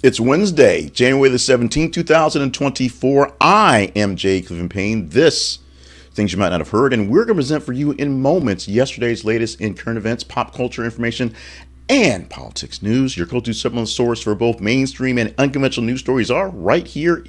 It's Wednesday, January the 17th, 2024. I am Jay Cleveland Payne. This, things you might not have heard, and we're going to present for you in moments yesterday's latest in current events, pop culture information, and politics news. Your go-to supplement source for both mainstream and unconventional news stories are right here.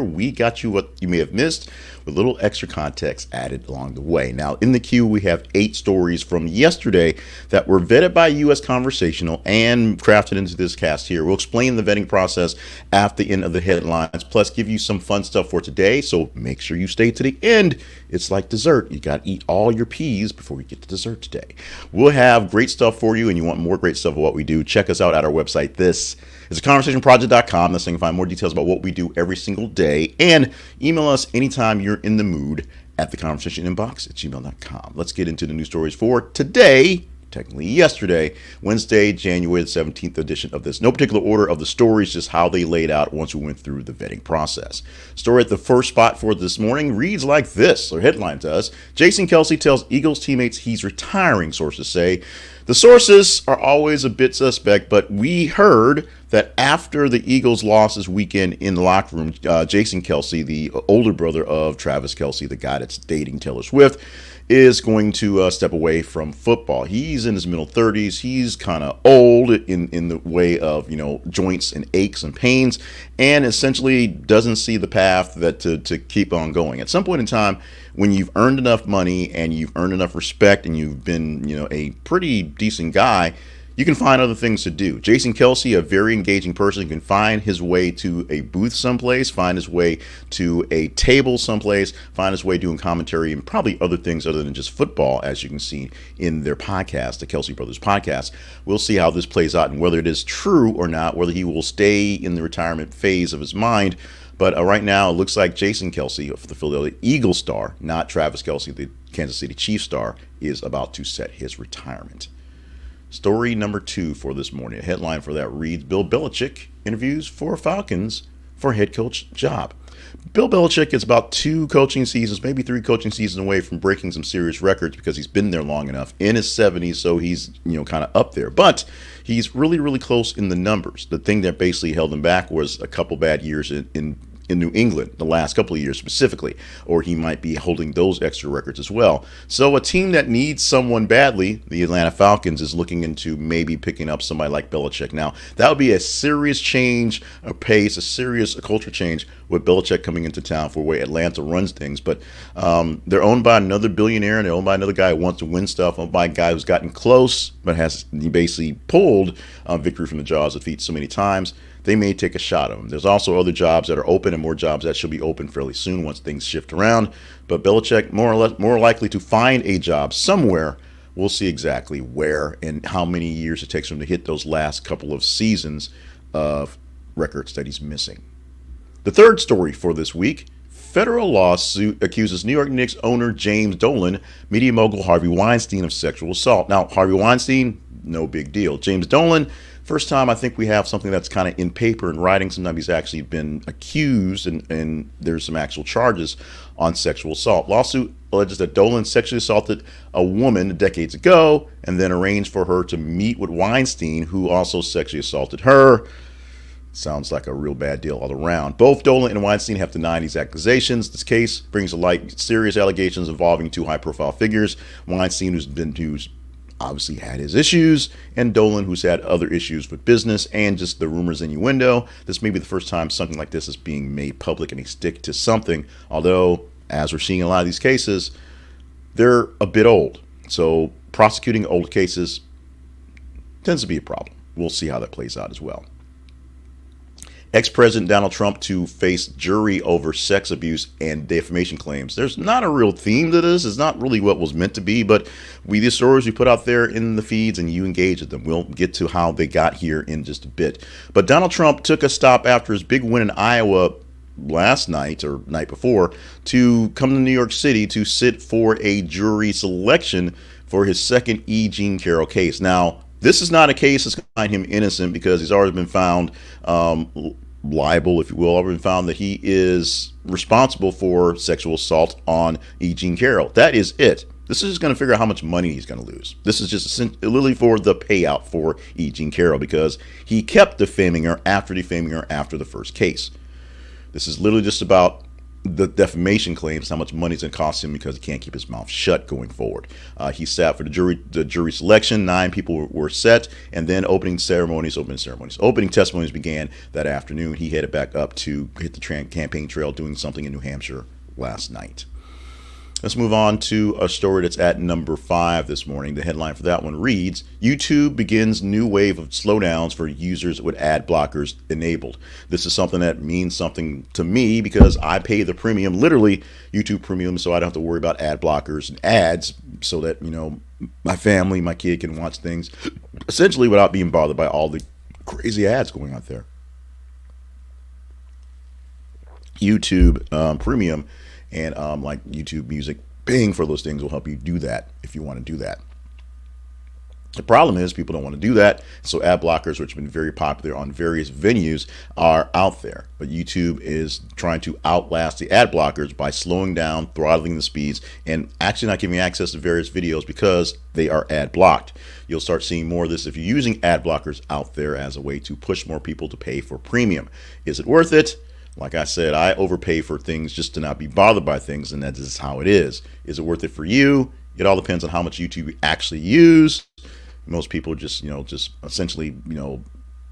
We got you what you may have missed with a little extra context added along the way. Now, in the queue, we have 8 stories from yesterday that were vetted by U.S. Conversational and crafted into this cast here. We'll explain the vetting process at the end of the headlines, plus give you some fun stuff for today. So make sure you stay to the end. It's like dessert. You got to eat all your peas before we get to dessert today. We'll have great stuff for you, and you want more great stuff of what we do, check us out at our website. This is conversationproject.com. That's where you can find more details about what we do every single day. And email us anytime you're in the mood at theconversationinbox@gmail.com. Let's get into the news stories for today. Technically yesterday, Wednesday, January the 17th edition of this. No particular order of the stories, just how they laid out once we went through the vetting process. Story at the first spot for this morning reads like this, or headline does. Jason Kelce tells Eagles teammates he's retiring, sources say. The sources are always a bit suspect, but we heard that after the Eagles lost this weekend in the locker room, Jason Kelce, the older brother of Travis Kelce, the guy that's dating Taylor Swift, is going to step away from football. He's in his middle 30s. He's kind of old in the way of, joints and aches and pains, and essentially doesn't see the path that to keep on going. At some point in time, when you've earned enough money and you've earned enough respect and you've been, a pretty decent guy, you can find other things to do. Jason Kelce, a very engaging person, can find his way to a booth someplace, find his way to a table someplace, find his way doing commentary and probably other things other than just football, as you can see in their podcast, the Kelce Brothers podcast. We'll see how this plays out and whether it is true or not, whether he will stay in the retirement phase of his mind. But right now, it looks like Jason Kelce, of the Philadelphia Eagles star, not Travis Kelce, the Kansas City Chiefs star, is about to set his retirement. Story number 2 for this morning. A headline for that reads, Bill Belichick interviews for Falcons for head coach job. Bill Belichick is about 2 coaching seasons, maybe 3 coaching seasons away from breaking some serious records because he's been there long enough, in his 70s, so he's, kind of up there. But he's really, really close in the numbers. The thing that basically held him back was a couple bad years in New England, the last couple of years specifically, or he might be holding those extra records as well. So a team that needs someone badly, the Atlanta Falcons, is looking into maybe picking up somebody like Belichick. Now, that would be a serious change of pace, a serious culture change with Belichick coming into town for the way Atlanta runs things. But they're owned by another billionaire, and they're owned by another guy who wants to win stuff, owned by a guy who's gotten close, but has basically pulled victory from the jaws of defeat so many times. They may take a shot at him. There's also other jobs that are open and more jobs that should be open fairly soon once things shift around. But Belichick more likely to find a job somewhere. We'll see exactly where and how many years it takes him to hit those last couple of seasons of records that he's missing. The third story for this week. Federal lawsuit accuses New York Knicks owner James Dolan, media mogul Harvey Weinstein of sexual assault. Now, Harvey Weinstein, no big deal. James Dolan, first time I think we have something that's kind of in paper and writing. Sometimes he's actually been accused and there's some actual charges on sexual assault. Lawsuit alleges that Dolan sexually assaulted a woman decades ago and then arranged for her to meet with Weinstein, who also sexually assaulted her. Sounds like a real bad deal all around. Both Dolan and Weinstein have denied these accusations. This case brings to light serious allegations involving 2 high-profile figures. Weinstein, who's obviously had his issues, and Dolan, who's had other issues with business and just the rumors innuendo. This may be the first time something like this is being made public and they stick to something. Although, as we're seeing in a lot of these cases, they're a bit old. So prosecuting old cases tends to be a problem. We'll see how that plays out as well. Ex-President Donald Trump to face jury over sex abuse and defamation claims. There's not a real theme to this. It's not really what was meant to be, but the stories we put out there in the feeds and you engage with them. We'll get to how they got here in just a bit. But Donald Trump took a stop after his big win in Iowa last night or night before to come to New York City to sit for a jury selection for his second E. Jean Carroll case. Now, this is not a case that's going to find him innocent because he's already been found liable, if you will, already been found that he is responsible for sexual assault on E. Jean Carroll. That is it. This is just going to figure out how much money he's going to lose. This is just literally for the payout for E. Jean Carroll because he kept defaming her after the first case. This is literally just about the defamation claims, how much money it's going to cost him because he can't keep his mouth shut going forward. He sat for the jury selection. 9 people were set, and then opening testimonies began that afternoon. He headed back up to hit the campaign trail, doing something in New Hampshire last night. Let's move on to a story that's at number 5 this morning. The headline for that one reads, YouTube begins new wave of slowdowns for users with ad blockers enabled. This is something that means something to me because I pay the premium, literally YouTube premium, so I don't have to worry about ad blockers and ads so that, my family, my kid can watch things essentially without being bothered by all the crazy ads going out there. YouTube premium and like YouTube Music, paying for those things will help you do that if you want to do that. The problem is people don't want to do that, so ad blockers, which have been very popular on various venues, are out there. But YouTube is trying to outlast the ad blockers by slowing down, throttling the speeds, and actually not giving access to various videos because they are ad blocked. You'll start seeing more of this if you're using ad blockers out there as a way to push more people to pay for premium. Is it worth it? Like I said, I overpay for things just to not be bothered by things, and that is how it is. Is it worth it for you? It all depends on how much YouTube you actually use. Most people just essentially,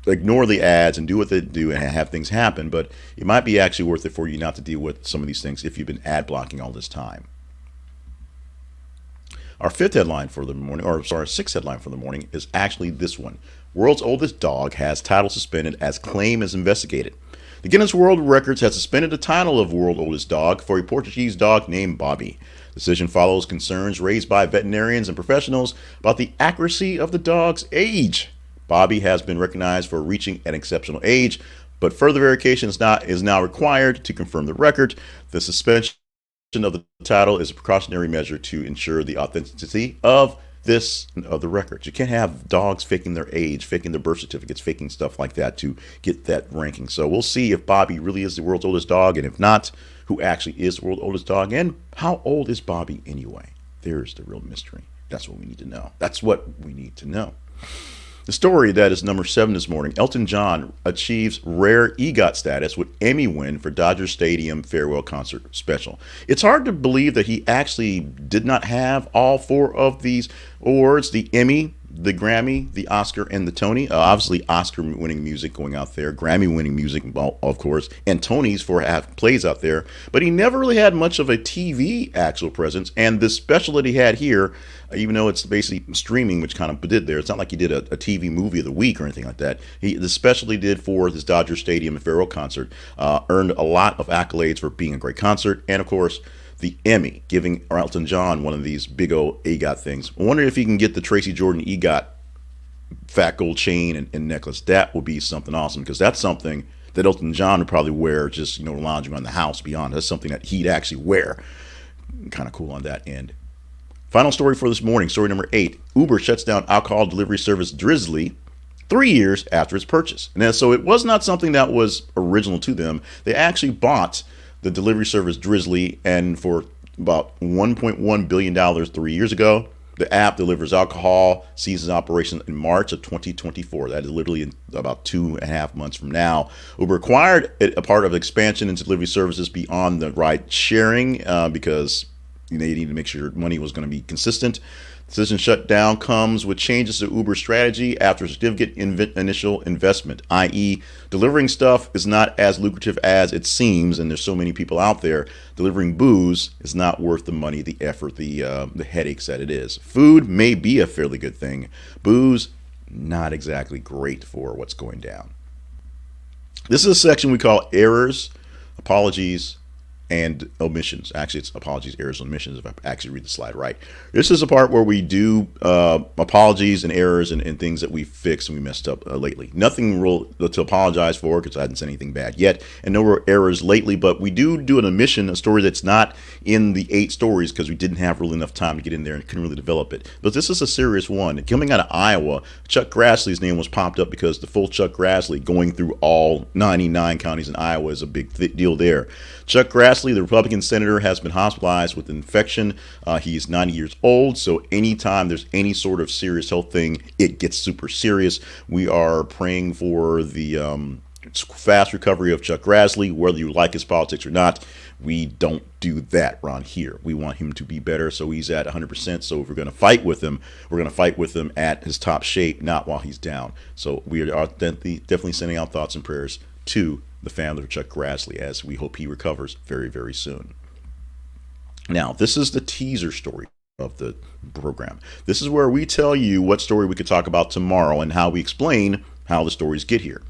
ignore the ads and do what they do and have things happen, but it might be actually worth it for you not to deal with some of these things if you've been ad blocking all this time. Our sixth headline for the morning is actually this one. World's oldest dog has title suspended as claim is investigated. The Guinness World Records has suspended the title of World's Oldest Dog for a Portuguese dog named Bobby. The decision follows concerns raised by veterinarians and professionals about the accuracy of the dog's age. Bobby has been recognized for reaching an exceptional age, but further verification is now required to confirm the record. The suspension of the title is a precautionary measure to ensure the authenticity of the records. You can't have dogs faking their age, faking their birth certificates, faking stuff like that to get that ranking. So we'll see if Bobby really is the world's oldest dog, and if not, who actually is the world's oldest dog, and how old is Bobby anyway? There's the real mystery. That's what we need to know. The story that is number 7 this morning, Elton John achieves rare EGOT status with Emmy win for Dodger Stadium farewell concert special. It's hard to believe that he actually did not have all 4 of these awards, the Emmy, the Grammy, the Oscar, and the Tony. Obviously, Oscar-winning music going out there, Grammy-winning music, of course, and Tonys for plays out there. But he never really had much of a TV actual presence. And this special that he had here, even though it's basically streaming, which kind of did there, it's not like he did a TV movie of the week or anything like that. The special he did for this Dodger Stadium farewell concert earned a lot of accolades for being a great concert, and of course, the Emmy, giving Elton John one of these big old EGOT things. I wonder if he can get the Tracy Jordan EGOT fat gold chain and necklace. That would be something awesome, because that's something that Elton John would probably wear just, lounging around the house beyond. That's something that he'd actually wear. Kind of cool on that end. Final story for this morning, story number 8. Uber shuts down alcohol delivery service Drizly 3 years after its purchase. And so it was not something that was original to them. They actually bought the delivery service Drizly, and for about $1.1 billion 3 years ago. The app delivers alcohol, ceases operation in March of 2024. That is literally in about 2.5 months from now. Uber acquired a part of expansion into delivery services beyond the ride sharing because they needed to make sure money was going to be consistent. The decision shutdown comes with changes to Uber's strategy after a significant initial investment, i.e. delivering stuff is not as lucrative as it seems, and there's so many people out there. Delivering booze is not worth the money, the effort, the headaches that it is. Food may be a fairly good thing. Booze, not exactly great for what's going down. This is a section we call errors, apologies, and omissions. Actually, it's apologies, errors, and omissions if I actually read the slide right. This is a part where we do apologies and errors and things that we fixed and we messed up lately. Nothing real to apologize for because I hadn't said anything bad yet, and no errors lately, but we do an omission, a story that's not in the 8 stories because we didn't have really enough time to get in there and couldn't really develop it. But this is a serious one. Coming out of Iowa, Chuck Grassley's name was popped up because the full Chuck Grassley going through all 99 counties in Iowa is a big deal there. Chuck Grassley Grassley, the Republican senator, has been hospitalized with an infection. He's 90 years old, so anytime there's any sort of serious health thing, it gets super serious. We are praying for the fast recovery of Chuck Grassley, whether you like his politics or not. We don't do that around here. We want him to be better, so he's at 100%. So if we're going to fight with him, we're going to fight with him at his top shape, not while he's down. So we are definitely sending out thoughts and prayers to the family of Chuck Grassley as we hope he recovers very, very soon. Now, this is the teaser story of the program. This is where we tell you what story we could talk about tomorrow and how we explain how the stories get here.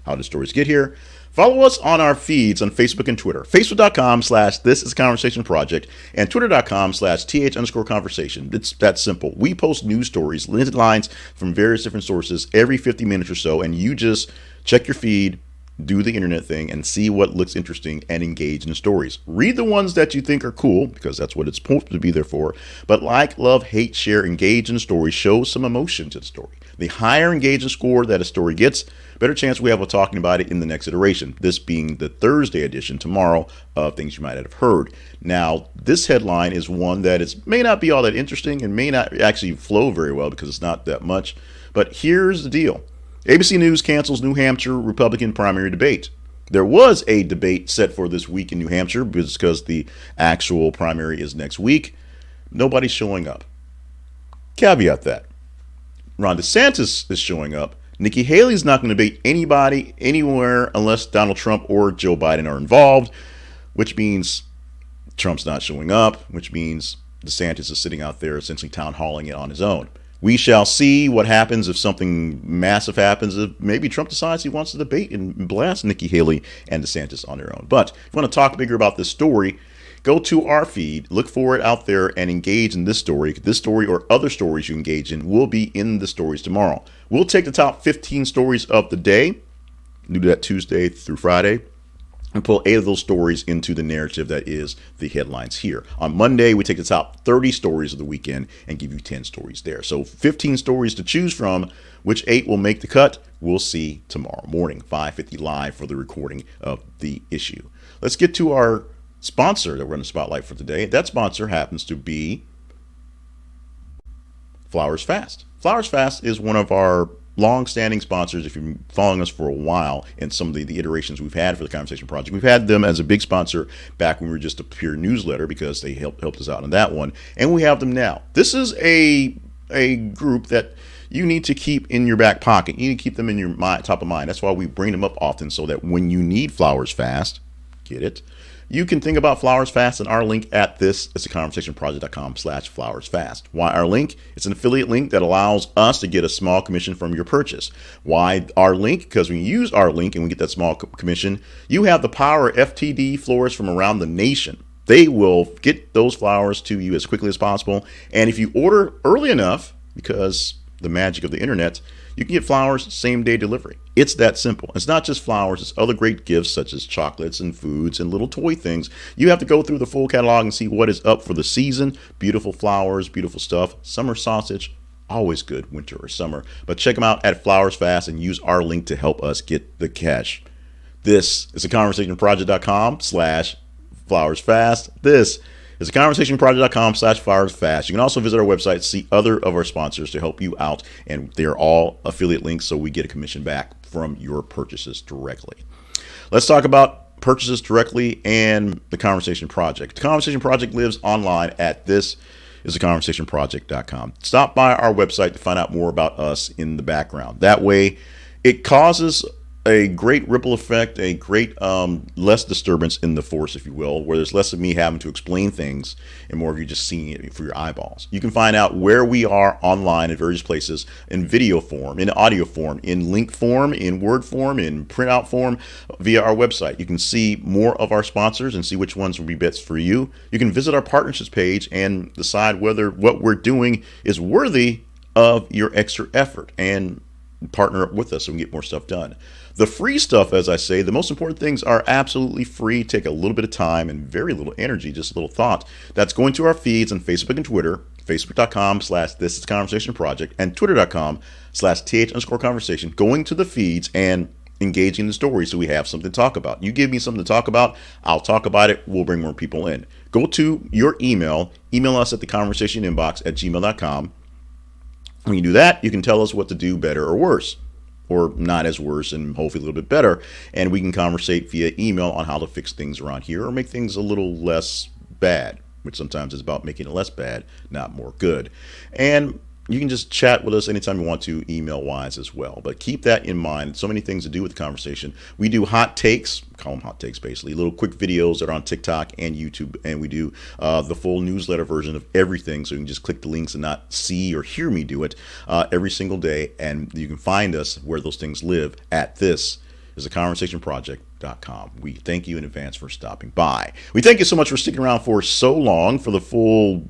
How the stories get here. Follow us on our feeds on Facebook and Twitter. Facebook.com/This Is Conversation Project and Twitter.com/th_conversation. It's that simple. We post news stories, headlines from various different sources every 50 minutes or so, and you just check your feed, do the internet thing, and see what looks interesting and engage in the stories. Read the ones that you think are cool, because that's what it's supposed to be there for. But like, love, hate, share, engage in the story, show some emotion to the story. The higher engagement score that a story gets, better chance we have of talking about it in the next iteration, this being the Thursday edition tomorrow of Things You Might Have Heard. Now, this headline is one that may not be all that interesting and may not actually flow very well because it's not that much. But here's the deal. ABC News cancels New Hampshire Republican primary debate. There was a debate set for this week in New Hampshire because the actual primary is next week. Nobody's showing up. Caveat that. Ron DeSantis is showing up. Nikki Haley's not going to debate anybody anywhere unless Donald Trump or Joe Biden are involved, which means Trump's not showing up, which means DeSantis is sitting out there essentially town halling it on his own. We shall see what happens if something massive happens. If maybe Trump decides he wants to debate and blast Nikki Haley and DeSantis on their own. But if you want to talk bigger about this story, go to our feed, look for it out there, and engage in this story. This story or other stories you engage in will be in the stories tomorrow. We'll take the top 15 stories of the day, do that Tuesday through Friday, and pull 8 of those stories into the narrative that is the headlines here. On Monday, we take the top 30 stories of the weekend and give you 10 stories there. So 15 stories to choose from. Which 8 will make the cut? We'll see tomorrow morning, 5:50 live for the recording of the issue. Let's get to our sponsor that we're in the spotlight for today. That sponsor happens to be Flowers Fast. Flowers Fast is one of our long-standing sponsors. If you've been following us for a while in some of the iterations we've had for the Conversation Project, we've had them as a big sponsor back when we were just a pure newsletter because they helped us out on that one, and we have them now. This is a group that you need to keep in your back pocket. You need to keep them in your top of mind. That's why we bring them up often, so that when you need Flowers Fast, get it, you can think about Flowers Fast and our link at this. It's theconversationproject.com/flowersfast. Why our link? It's an affiliate link that allows us to get a small commission from your purchase. Why our link? Because when you use our link and we get that small commission, you have the power of FTD florists from around the nation. They will get those flowers to you as quickly as possible. And if you order early enough, because the magic of the internet, you can get flowers same day delivery. It's that simple. It's not just flowers, it's other great gifts such as chocolates and foods and little toy things. You have to go through the full catalog and see what is up for the season. Beautiful flowers, beautiful stuff. Summer sausage, always good, winter or summer. But check them out at Flowers Fast and use our link to help us get the cash. This is theconversationproject.com/flowersfast. This is theconversationproject.com/flowersfast. You can also visit our website to see other of our sponsors to help you out, and they're all affiliate links, so we get a commission back from your purchases directly. Let's talk about purchases directly and the Conversation Project. The Conversation Project lives online at this is theconversationproject.com. Stop by our website to find out more about us in the background. That way, it causes a great ripple effect, a great less disturbance in the force, if you will, where there's less of me having to explain things and more of you just seeing it for your eyeballs. You can find out where we are online at various places in video form, in audio form, in link form, in word form, in printout form via our website. You can see more of our sponsors and see which ones will be best for you. You can visit our partnerships page and decide whether what we're doing is worthy of your extra effort and partner up with us so we can get more stuff done. The free stuff, as I say, the most important things are absolutely free. Take a little bit of time and very little energy, just a little thought. That's going to our feeds on Facebook and Twitter, facebook.com/This Is Conversation Project and twitter.com/th_conversation, going to the feeds and engaging the story so we have something to talk about. You give me something to talk about, I'll talk about it. We'll bring more people in. Go to your email us at theconversationinbox@gmail.com. When you do that, you can tell us what to do better or worse, or not as worse and hopefully a little bit better. And we can conversate via email on how to fix things around here or make things a little less bad, which sometimes is about making it less bad, not more good. And you can just chat with us anytime you want to, email-wise as well. But keep that in mind. So many things to do with the conversation. We do hot takes, call them hot takes basically, little quick videos that are on TikTok and YouTube. And we do the full newsletter version of everything. So you can just click the links and not see or hear me do it every single day. And you can find us where those things live at this is theconversationproject.com. We thank you in advance for stopping by. We thank you so much for sticking around for so long for the full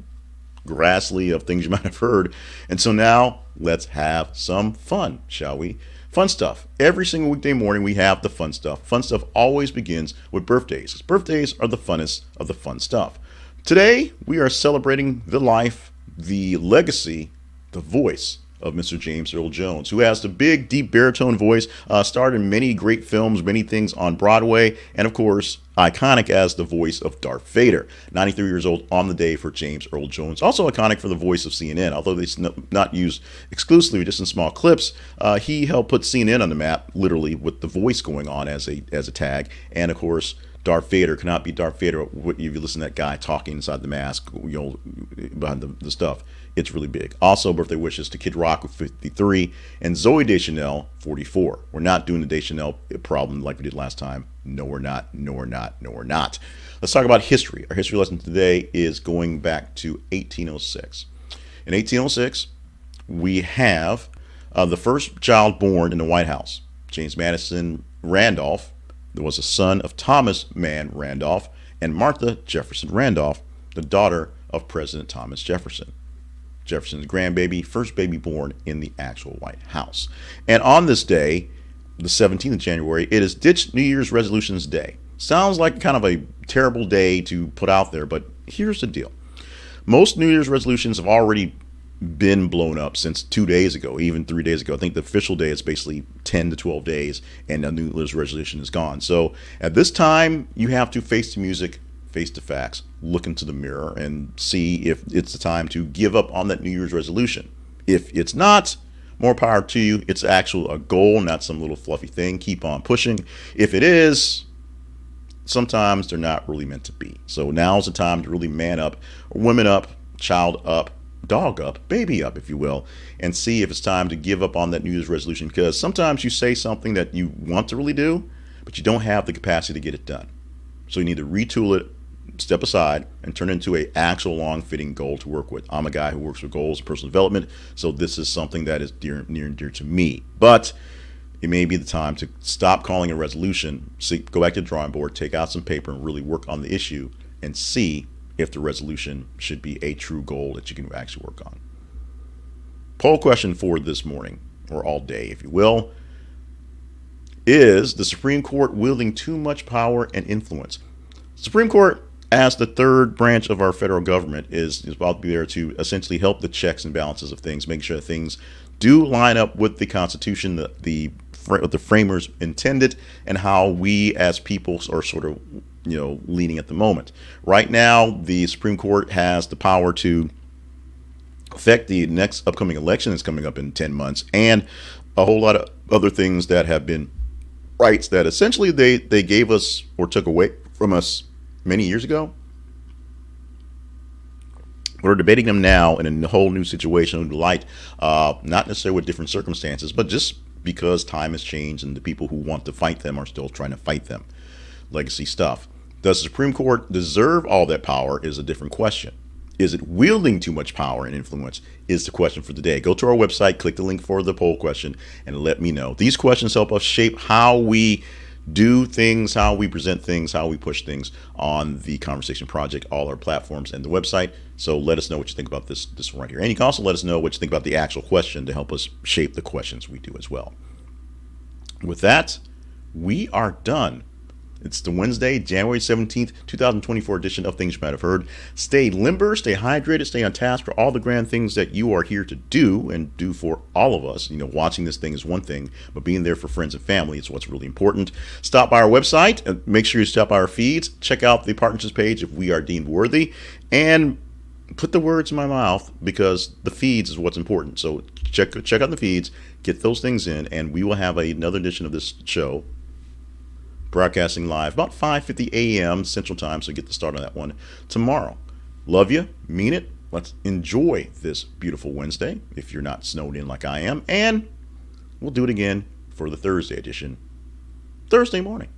grassly of things you might have heard. And so now let's have some fun, shall we? Fun stuff. Every single weekday morning we have the fun stuff. Fun stuff always begins with birthdays. Birthdays are the funnest of the fun stuff. Today we are celebrating the life, the legacy, the voice of Mr. James Earl Jones, who has the big, deep baritone voice, starred in many great films, many things on Broadway, and of course, iconic as the voice of Darth Vader. 93 years old on the day for James Earl Jones. Also iconic for the voice of CNN, although it's not used exclusively, just in small clips. He helped put CNN on the map, literally, with the voice going on as a tag, and of course, Darth Vader cannot be Darth Vader if you listen to that guy talking inside the mask, behind the stuff. It's really big. Also, birthday wishes to Kid Rock with 53 and Zooey Deschanel, 44. We're not doing the Deschanel problem like we did last time. No, we're not. No, we're not. No, we're not. Let's talk about history. Our history lesson today is going back to 1806. In 1806, we have the first child born in the White House, James Madison Randolph. There was a son of Thomas Mann Randolph and Martha Jefferson Randolph, the daughter of President Thomas Jefferson. Jefferson's grandbaby, first baby born in the actual White House. And on this day, the 17th of January, it is Ditch New Year's Resolutions Day. Sounds like kind of a terrible day to put out there, but here's the deal. Most New Year's resolutions have already been blown up since 2 days ago, even 3 days ago. I think the official day is basically 10 to 12 days, and the New Year's resolution is gone. So at this time, you have to face the music, face the facts, look into the mirror, and see if it's the time to give up on that New Year's resolution. If it's not, more power to you. It's actually a goal, not some little fluffy thing. Keep on pushing. If it is, sometimes they're not really meant to be. So now's the time to really man up, women up, child up, dog up, baby up, if you will, and see if it's time to give up on that New Year's resolution. Because sometimes you say something that you want to really do, but you don't have the capacity to get it done. So you need to retool it, step aside, and turn it into an actual long-fitting goal to work with. I'm a guy who works with goals and personal development, so this is something that is near and dear to me. But it may be the time to stop calling a resolution, go back to the drawing board, take out some paper, and really work on the issue and see if the resolution should be a true goal that you can actually work on. Poll question for this morning, or all day, if you will, is the Supreme Court wielding too much power and influence? Supreme Court, as the third branch of our federal government, is about to be there to essentially help the checks and balances of things, make sure that things do line up with the Constitution, what the framers intended, and how we as people are sort of leaning at the moment. Right now, the Supreme Court has the power to affect the next upcoming election that's coming up in 10 months, and a whole lot of other things that have been rights that essentially they gave us or took away from us many years ago. We're debating them now in a whole new situation, a new light, not necessarily with different circumstances, but just because time has changed and the people who want to fight them are still trying to fight them. Legacy stuff. Does the Supreme Court deserve all that power is a different question. Is it wielding too much power and influence is the question for the day. Go to our website, click the link for the poll question, and let me know. These questions help us shape how we do things, how we present things, how we push things on the Conversation Project, all our platforms and the website. So let us know what you think about this one right here. And you can also let us know what you think about the actual question to help us shape the questions we do as well. With that, we are done. It's the Wednesday, January 17th, 2024 edition of Things You Might Have Heard. Stay limber, stay hydrated, stay on task for all the grand things that you are here to do and do for all of us. Watching this thing is one thing, but being there for friends and family is what's really important. Stop by our website. And make sure you stop by our feeds. Check out the partnerships page if we are deemed worthy. And put the words in my mouth, because the feeds is what's important. So check out the feeds, get those things in, and we will have another edition of this show broadcasting live about 5:50 a.m. Central Time, so get the start on that one tomorrow. Love you, mean it. Let's enjoy this beautiful Wednesday, if you're not snowed in like I am, and we'll do it again for the Thursday edition, Thursday morning.